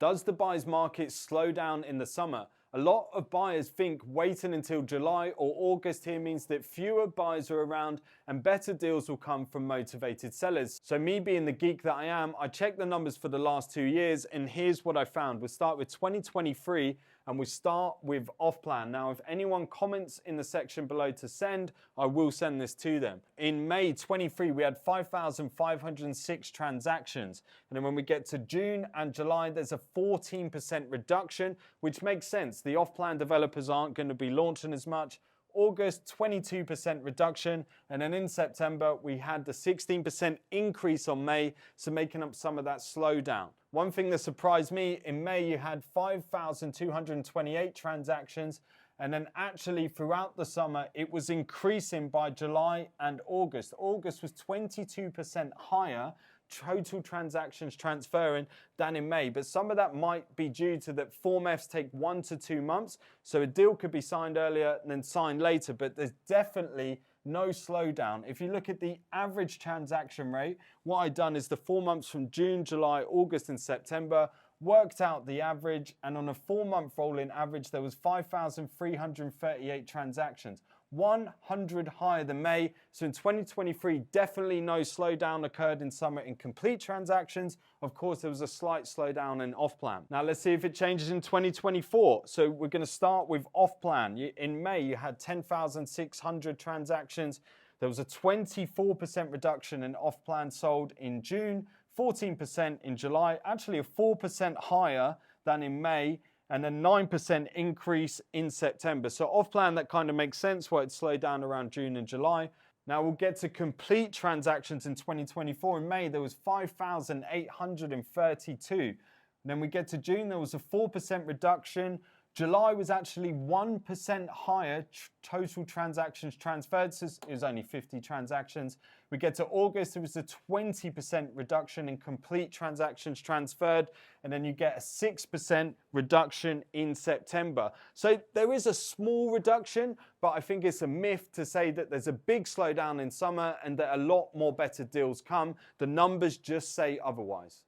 Does the buyer's market slow down in the summer? A lot of buyers think waiting until July or August here means that fewer buyers are around and better deals will come from motivated sellers. So me being the geek that I am, I checked the numbers for the last 2 years and here's what I found. We'll start with 2023 and we start with off plan. Now, if anyone comments in the section below to send, I will send this to them. In May 23, we had 5,506 transactions. And then when we get to June and July, there's a 14% reduction, which makes sense. The off-plan developers aren't going to be launching as much. August, 22% reduction. And then in September, we had the 16% increase on May, so making up some of that slowdown. One thing that surprised me, in May, you had 5,228 transactions. And then actually throughout the summer, it was increasing by July and August. August was 22% higher total transactions transferring than in May, but some of that might be due to that Form Fs take 1 to 2 months, so a deal could be signed earlier and then signed later, but there's definitely no slowdown. If you look at the average transaction rate, what I've done is the 4 months from June, July, August and September, worked out the average, and on a 4-month rolling average, there was 5,338 transactions. 100 higher than May. So in 2023, definitely no slowdown occurred in summer in complete transactions. Of course, there was a slight slowdown in off-plan. Now let's see if it changes in 2024. So we're going to start with off-plan. In May, you had 10,600 transactions. There was a 24% reduction in off-plan sold in June, 14% in July, actually a 4% higher than in May, and a 9% increase in September. So off plan, that kind of makes sense why it slowed down around June and July. Now we'll get to complete transactions in 2024. In May, there was 5,832. Then we get to June, there was a 4% reduction. July was actually 1% higher total transactions transferred, so it was only 50 transactions. We get to August, it was a 20% reduction in complete transactions transferred, and then you get a 6% reduction in September. So there is a small reduction, but I think it's a myth to say that there's a big slowdown in summer and that a lot more better deals come. The numbers just say otherwise.